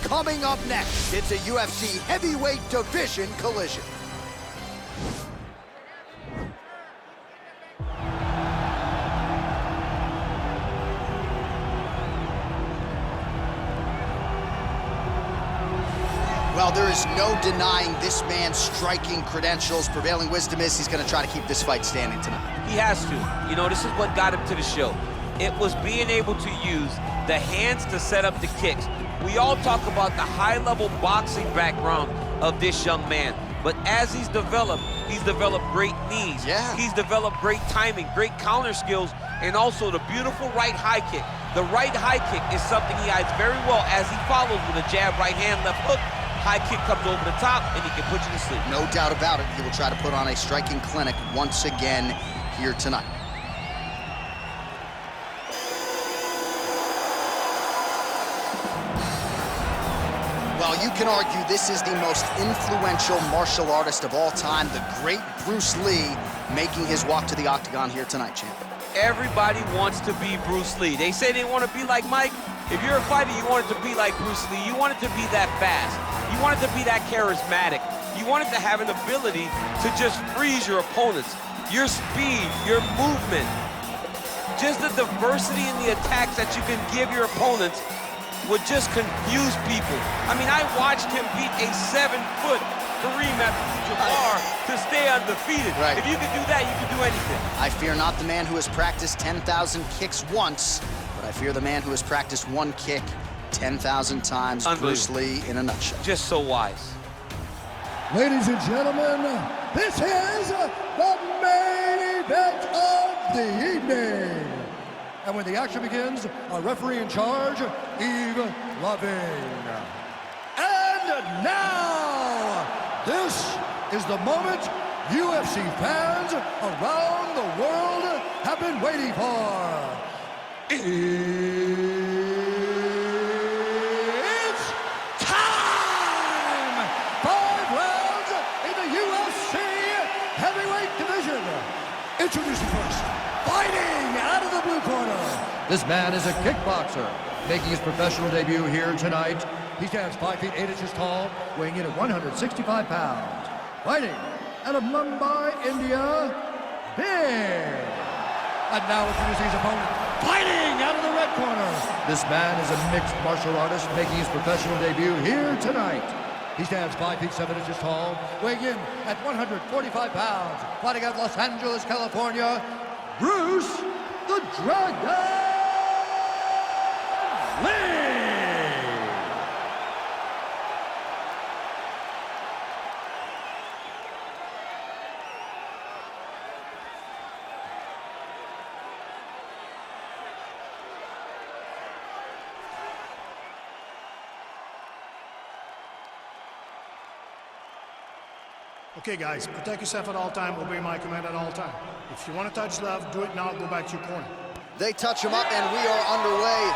Coming up next, it's a UFC heavyweight division collision. Well, there is no denying this man's striking credentials. Prevailing wisdom is he's going to try to keep this fight standing tonight. He has to. You know, this is what got him to the show. It was being able to use the hands to set up the kicks. We all talk about the high-level boxing background of this young man. But as he's developed great knees. Yeah. He's developed great timing, great counter skills, and also the beautiful right high kick. The right high kick is something he hides very well as he follows with a jab, right hand, left hook. High kick comes over the top, and he can put you to sleep. No doubt about it. He will try to put on a striking clinic once again here tonight. Well, you can argue this is the most influential martial artist of all time, the great Bruce Lee, making his walk to the octagon here tonight, champ. Everybody wants to be Bruce Lee. They say they want to be like Mike. If you're a fighter, you want it to be like Bruce Lee. You want it to be that fast. You want it to be that charismatic. You want it to have an ability to just freeze your opponents. Your speed, your movement, just the diversity in the attacks that you can give your opponents would just confuse people. I mean, I watched him beat a 7-foot Kareem Abdul-Jabbar to stay undefeated. Right. If you can do that, you can do anything. I fear not the man who has practiced 10,000 kicks once, but I fear the man who has practiced one kick 10,000 times. Bruce Lee in a nutshell. Just so wise. Ladies and gentlemen, this is the main event of the evening. And when the action begins, our referee in charge, Yves Lavigne. And now, this is the moment UFC fans around the world have been waiting for. It's time! 5 rounds in the UFC heavyweight division. Introducing first, fighting out of the blue corner. This man is a kickboxer, making his professional debut here tonight. He stands 5 feet 8 inches tall, weighing in at 165 pounds. Fighting out of Mumbai, India, Big. And now introducing his opponent, fighting out of the red corner. This man is a mixed martial artist, making his professional debut here tonight. He stands 5 feet 7 inches tall, weighing in at 145 pounds. Fighting out of Los Angeles, California, Bruce the Dragon Lee. Okay, guys, protect yourself at all time, obey my command at all time. If you want to touch left, do it now, go back to your corner. They touch him up, and we are underway.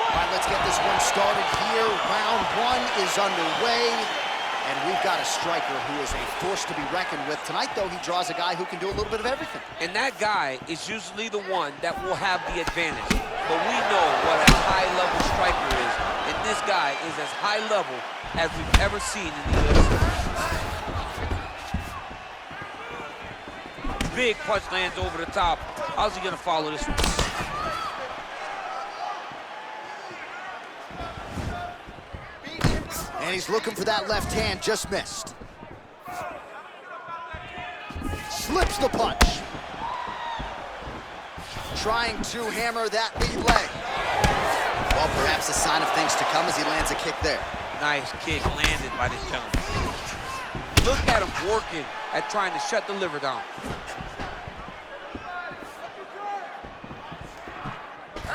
All right, let's get this one started here. Round 1 is underway. And we've got a striker who is a force to be reckoned with. Tonight, though, he draws a guy who can do a little bit of everything. And that guy is usually the one that will have the advantage. But we know what a high-level striker is. And this guy is as high level as we've ever seen in the UFC. Big punch lands over the top. How's he gonna follow this one? And he's looking for that left hand, just missed. Slips the punch. Trying to hammer that lead leg. Well, perhaps a sign of things to come as he lands a kick there. Nice kick landed by this gentleman. Look at him working at trying to shut the liver down.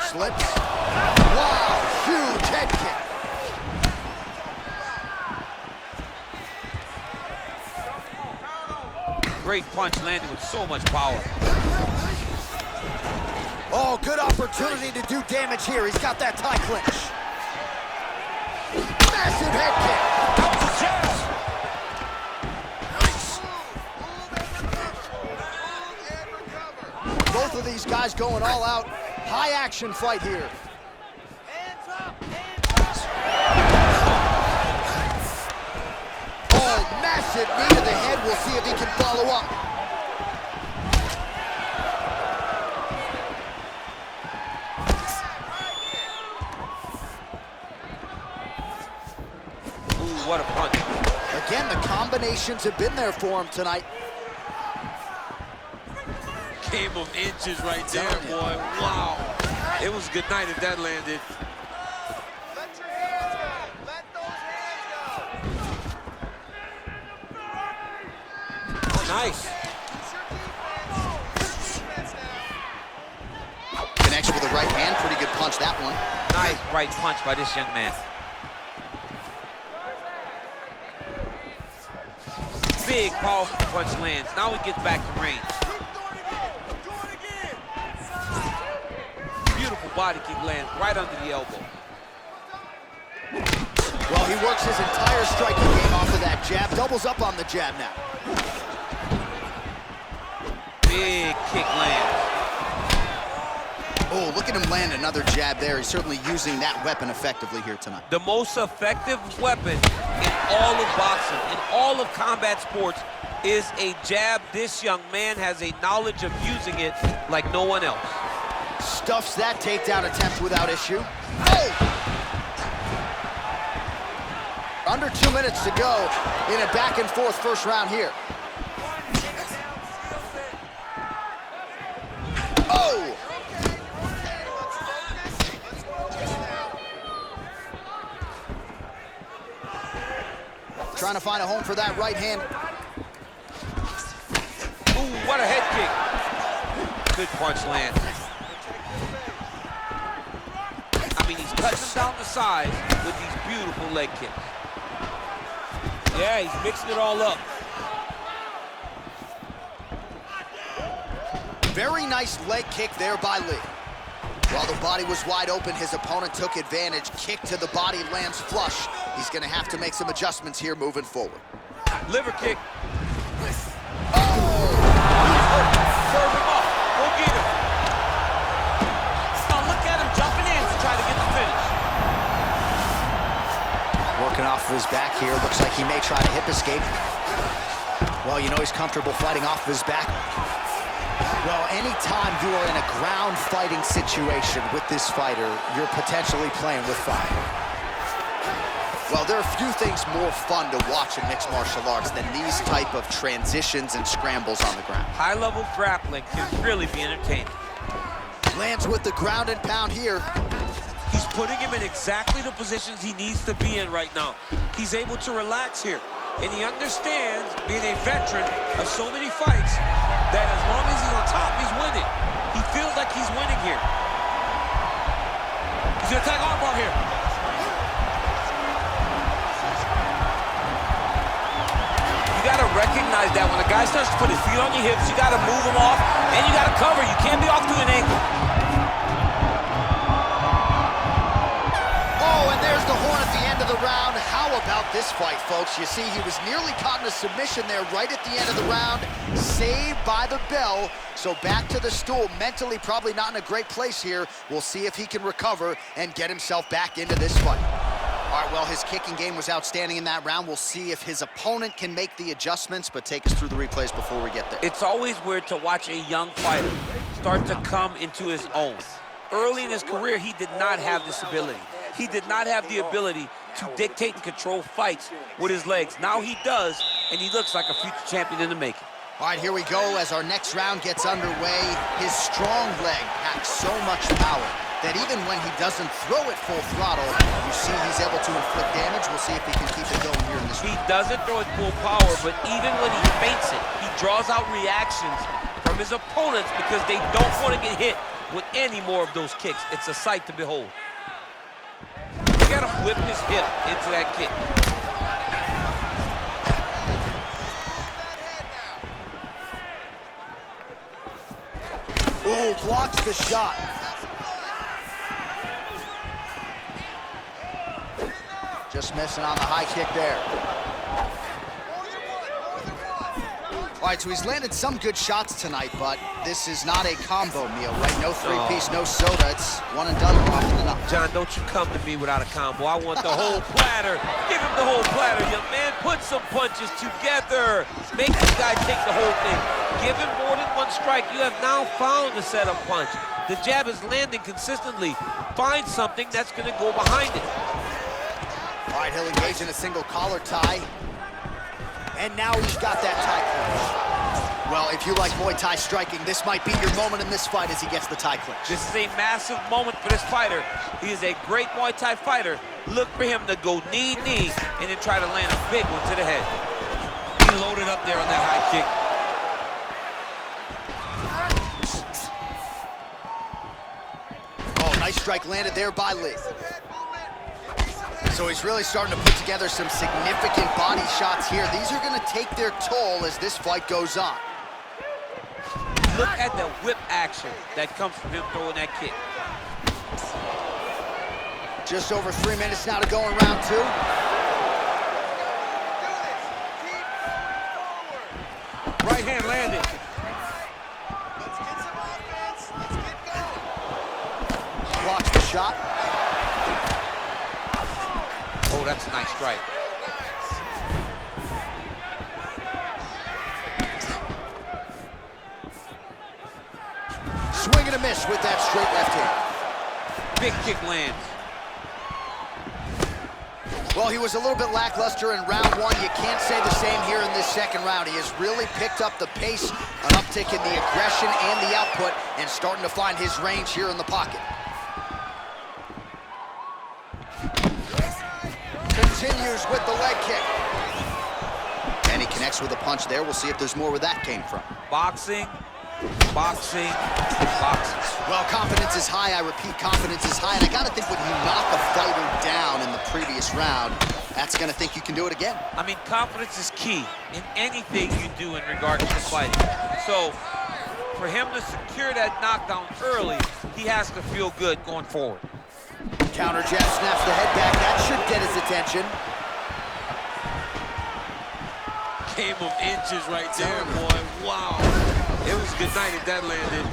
Slips. Wow, huge head kick. Great punch landed with so much power. Oh, good opportunity to do damage here. He's got that tie clinch. Massive head kick. That was a chance. Both of these guys going all out. High action fight here. Oh, massive knee to the head. We'll see if he can follow up. Ooh, what a punch. Again, the combinations have been there for him tonight. Game of inches right there, boy. Wow. It was a good night if that landed. Let your hands go. Let those hands go. Oh, nice. Connection with the right hand. Pretty good punch, that one. Nice right punch by this young man. Big, powerful punch lands. Now he gets back to range. Beautiful body kick lands right under the elbow. Well, he works his entire striking game off of that jab. Doubles up on the jab now. Big kick lands. Oh, look at him land another jab there. He's certainly using that weapon effectively here tonight. The most effective weapon in all of boxing, in all of combat sports, is a jab. This young man has a knowledge of using it like no one else. Stuffs that takedown attempt without issue. Oh! Under 2 minutes to go in a back and forth first round here. Oh! Trying to find a home for that right hand. Ooh, what a head kick. Good punch land. I mean, he's cutting him down the sides with these beautiful leg kicks. Yeah, he's mixing it all up. Very nice leg kick there by Lee. While the body was wide open, his opponent took advantage. Kick to the body lands flush. He's going to have to make some adjustments here moving forward. Liver kick. Oh! Serve him up. Go get him. Now look at him jumping in to try to get the finish. Working off of his back here. Looks like he may try to hip escape. Well, you know he's comfortable fighting off of his back. Well, anytime you are in a ground fighting situation with this fighter, you're potentially playing with fire. Well, there are few things more fun to watch in mixed martial arts than these type of transitions and scrambles on the ground. High-level grappling can really be entertaining. Lands with the ground and pound here. He's putting him in exactly the positions he needs to be in right now. He's able to relax here. And he understands, being a veteran of so many fights, that as long as he's on top, he's winning. He feels like he's winning here. He's gonna attack armbar here. You gotta recognize that when a guy starts to put his feet on your hips, you gotta move him off, and you gotta cover. You can't be off to an ankle. Oh, and there's the horn at the end of the round. How about this fight, folks? You see, he was nearly caught in a submission there right at the end of the round. Saved by the bell. So back to the stool. Mentally probably not in a great place here. We'll see if he can recover and get himself back into this fight. All right, well, his kicking game was outstanding in that round. We'll see if his opponent can make the adjustments, but take us through the replays before we get there. It's always weird to watch a young fighter start to come into his own. Early in his career, he did not have this ability. He did not have the ability to dictate and control fights with his legs. Now he does, and he looks like a future champion in the making. All right, here we go as our next round gets underway. His strong leg packs so much power that even when he doesn't throw it full throttle, you see he's able to inflict damage. We'll see if he can keep it going here in this round. He doesn't throw it full power, but even when he feints it, he draws out reactions from his opponents because they don't want to get hit with any more of those kicks. It's a sight to behold. Look at him whip his hip into that kick. Ooh, blocks the shot. Just missing on the high kick there. All right, so he's landed some good shots tonight, but this is not a combo meal, right? No three-piece, no soda. It's one and done more often than not. John, don't you come to me without a combo. I want the whole platter. Give him the whole platter, young man. Put some punches together. Make this guy take the whole thing. Give him more than one strike. You have now found the setup punch. The jab is landing consistently. Find something that's going to go behind it. All right, he'll engage in a single collar tie. And now he's got that tie clinch. Well, if you like Muay Thai striking, this might be your moment in this fight as he gets the tie clinch. This is a massive moment for this fighter. He is a great Muay Thai fighter. Look for him to go knee-knee and then try to land a big one to the head. He loaded up there on that high kick. Oh, nice strike landed there by Lee. So he's really starting to put together some significant body shots here. These are going to take their toll as this fight goes on. Look at the whip action that comes from him throwing that kick. Just over 3 minutes now to go in round 2. Right hand landed. Let's get some offense. Let's get going. Blocks the shot. Oh, that's a nice strike. Swing and a miss with that straight left hand. Big kick lands. Well, he was a little bit lackluster in round 1. You can't say the same here in this second round. He has really picked up the pace, an uptick in the aggression and the output, and starting to find his range here in the pocket. Continues with the leg kick. And he connects with a punch there. We'll see if there's more where that came from. Boxing, boxing, boxing. Well, confidence is high. I repeat, confidence is high. And I got to think when you knock a fighter down in the previous round, that's going to think you can do it again. I mean, confidence is key in anything you do in regards to fighting. So, for him to secure that knockdown early, he has to feel good going forward. Counter jab, snaps the head back. That should get his attention. Game of inches right there, boy. Wow. It was a good night if that landed.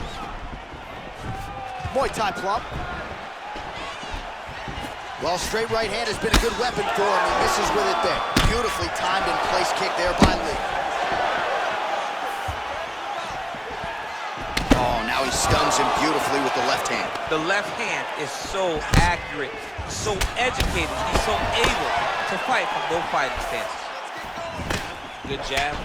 Muay Thai plump. Well, straight right hand has been a good weapon for him. He misses with it there. Beautifully timed and place kick there by Lee. Oh, now he stuns him beautifully with the left hand. The left hand is so accurate, so educated. He's so able to fight from both fighting stances. Good jab.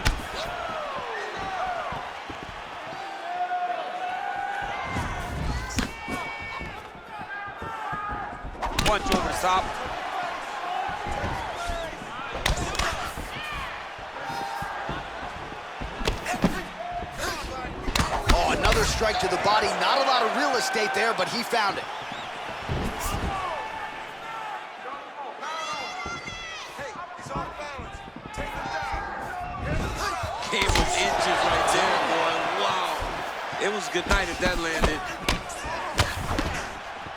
Punch over the top. Oh, another strike to the body. Not a lot of real estate there, but he found it. Hey, he's off balance. Take him down. Game of inches right there, boy. Wow. It was a good night if that landed.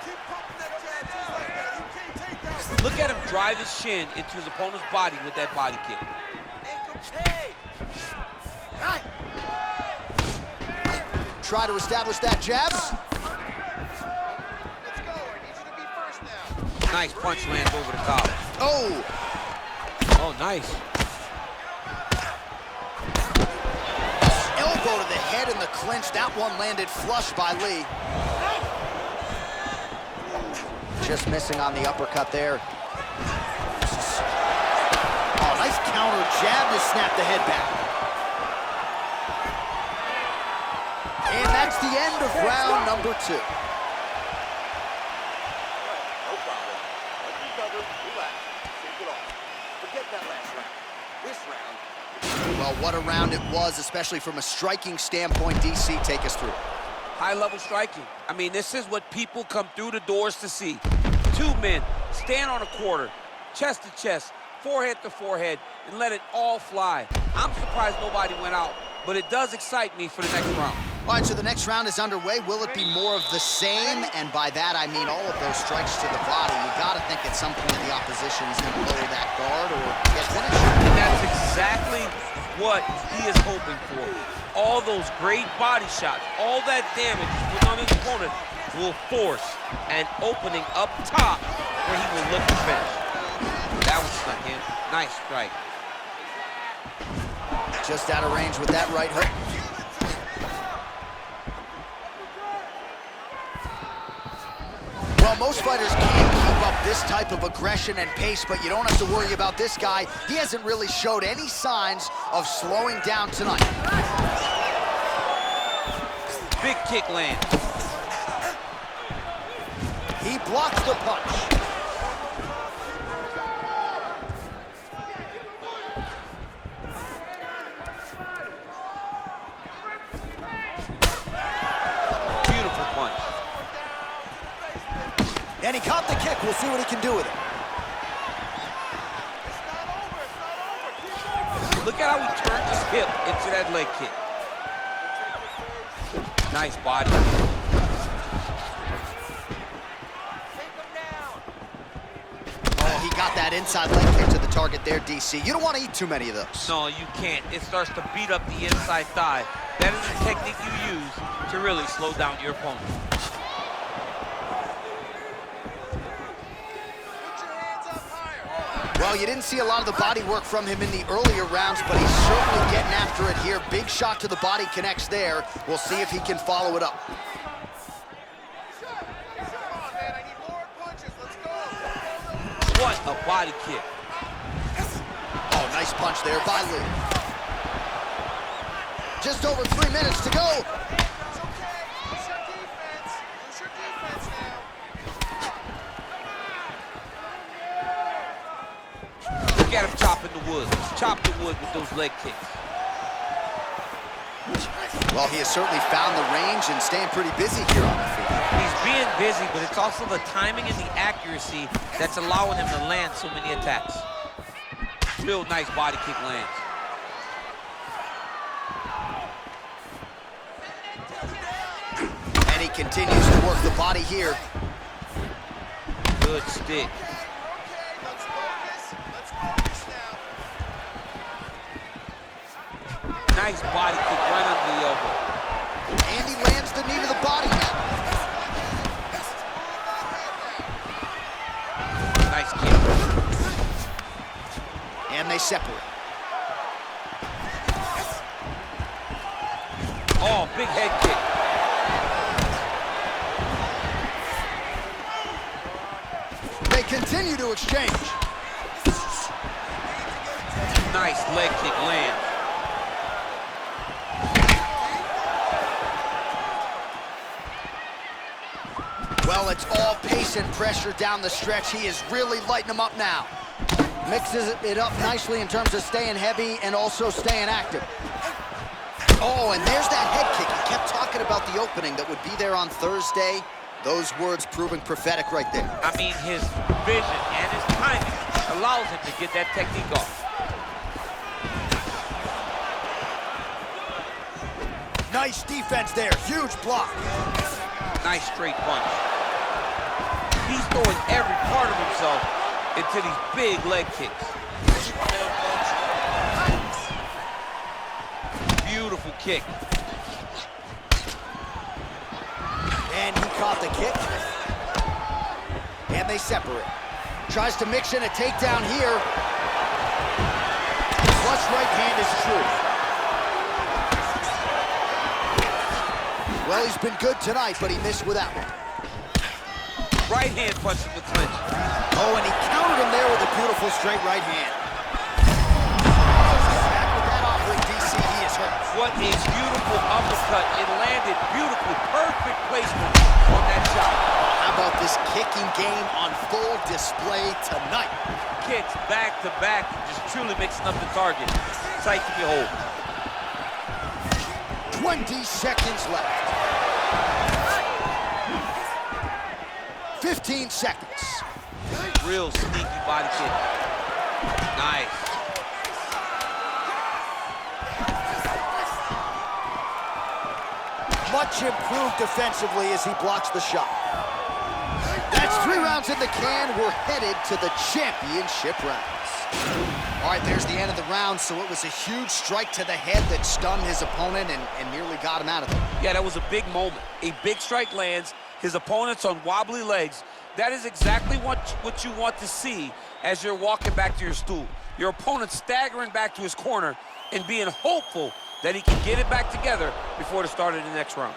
Keep pumping that jab just like that. You can't take that. Look at him drive his shin into his opponent's body with that body kick. Hey. Try to establish that jab. Let's go. I need you to be first now. Nice punch lands over the top. Oh, Oh, nice. elbow to the head in the clinch. That one landed flush by Lee. Just missing on the uppercut there. Oh, nice counter jab to snap the head back. And that's the end of round number 2. No problem. Let you cover. Relax. Shake it off. Forget that last round. This round. Well, what a round it was, especially from a striking standpoint. DC, take us through. High-level striking. I mean, this is what people come through the doors to see. Two men stand on a quarter, chest to chest, forehead to forehead, and let it all fly. I'm surprised nobody went out, but it does excite me for the next round. All right, so the next round is underway. Will it be more of the same? And by that, I mean all of those strikes to the body. You got to think at some point the opposition is going to lower that guard or get finished. And that's exactly what he is hoping for. All those great body shots, all that damage put on his opponent will force an opening up top where he will look to finish. That was stuck in. Nice strike. Just out of range with that right hook. Well, most fighters can't keep up this type of aggression and pace, but you don't have to worry about this guy. He hasn't really showed any signs of slowing down tonight. Big kick land. He blocks the punch. Beautiful punch. And he caught the kick. We'll see what he can do with it. Look at how he turned his hip into that leg kick. Nice body. Oh, he got that inside leg kick to the target there, DC. You don't want to eat too many of those. No, you can't. It starts to beat up the inside thigh. That is the technique you use to really slow down your opponent. Well, you didn't see a lot of the body work from him in the earlier rounds, but he's certainly getting after it here. Big shot to the body connects there. We'll see if he can follow it up. What a body kick. Oh, nice punch there by Lee. Just over 3 minutes to go. Look at him chopping the wood. Chop the wood with those leg kicks. Well, he has certainly found the range and staying pretty busy here on the field. He's being busy, but it's also the timing and the accuracy that's allowing him to land so many attacks. Real nice body kick lands. And he continues to work the body here. Good stick. Nice body kick right under the elbow. And he lands the knee to the body now. Nice kick. And they separate. Oh, big head kick. They continue to exchange. Nice leg kick land. Well, it's all pace and pressure down the stretch. He is really lighting them up now. Mixes it up nicely in terms of staying heavy and also staying active. Oh, and there's that head kick. He kept talking about the opening that would be there on Thursday. Those words proving prophetic right there. I mean, his vision and his timing allows him to get that technique off. Nice defense there. Huge block. Nice straight punch. He's throwing every part of himself into these big leg kicks. Beautiful kick. And he caught the kick. And they separate. Tries to mix in a takedown here. Flush right hand is true. Well, he's been good tonight, but he missed with that one. Right hand punch in the clinch. Oh, and he countered him there with a beautiful straight right hand. Back with that offering, DC, he is hurt. What a beautiful uppercut. It landed beautifully. Perfect placement on that shot. How about this kicking game on full display tonight? Kicks back to back, just truly mixing up the target. Sight to behold. 20 seconds left. 15 seconds. Real sneaky body kick. Nice. much improved defensively as he blocks the shot. That's 3 rounds in the can. We're headed to the championship rounds. All right, there's the end of the round, so it was a huge strike to the head that stunned his opponent and nearly got him out of there. Yeah, that was a big moment. A big strike lands, his opponent's on wobbly legs. That is exactly what you want to see as you're walking back to your stool. Your opponent staggering back to his corner and being hopeful that he can get it back together before the start of the next round.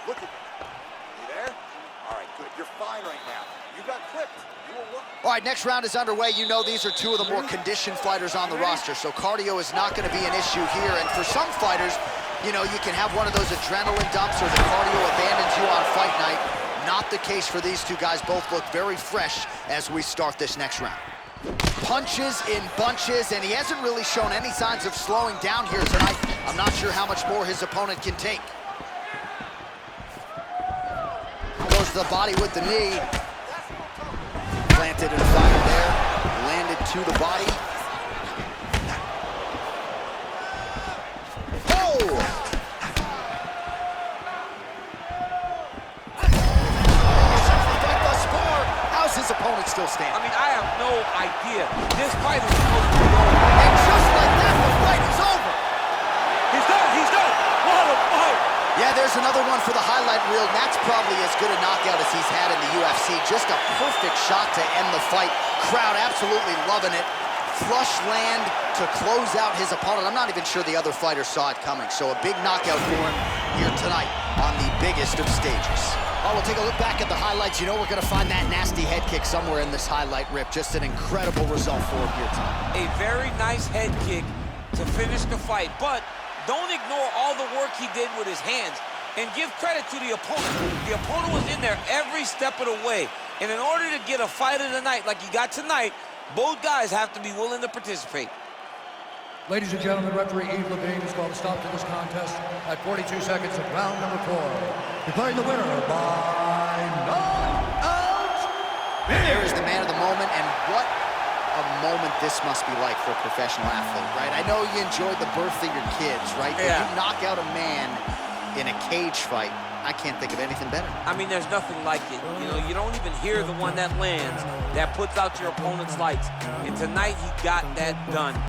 Look at me. You there? All right, good. You're fine right now. You got clipped. You were working. All right, next round is underway. You know these are 2 of the more conditioned fighters on the roster, so cardio is not going to be an issue here. And for some fighters, you know, you can have one of those adrenaline dumps or the cardio abandons you on fight night. Not the case for these 2 guys. Both look very fresh as we start this next round. Punches in bunches, and he hasn't really shown any signs of slowing down here tonight. I'm not sure how much more his opponent can take. Goes to the body with the knee. Planted and fired there. Landed to the body. Oh! How's his opponent still standing? I mean, I have no idea. This fight is supposed to be over. And just like that, the fight is over. He's done. He's done. What a fight. Yeah, there's another one for the highlight reel. That's probably as good a knockout as he's had in the UFC. Just a perfect shot to end the fight. Crowd absolutely loving it. Flush land to close out his opponent. I'm not even sure the other fighter saw it coming. So a big knockout for him here tonight on the biggest of stages. Oh, we'll take a look back at the highlights. You know we're going to find that nasty head kick somewhere in this highlight rip. Just an incredible result for him here tonight. A very nice head kick to finish the fight, but don't ignore all the work he did with his hands and give credit to the opponent. The opponent was in there every step of the way, and in order to get a fight of the night like you got tonight, both guys have to be willing to participate. Ladies and gentlemen, referee Yves Levine has called a stop to this contest at 42 seconds of round number 4. Declaring the winner by knockout. There is the man of the moment, and what a moment this must be like for a professional athlete, right? I know you enjoyed the birth of your kids, right? Yeah. When you knock out a man in a cage fight, I can't think of anything better. I mean, there's nothing like it. You know, you don't even hear the one that lands, that puts out your opponent's lights. And tonight, he got that done.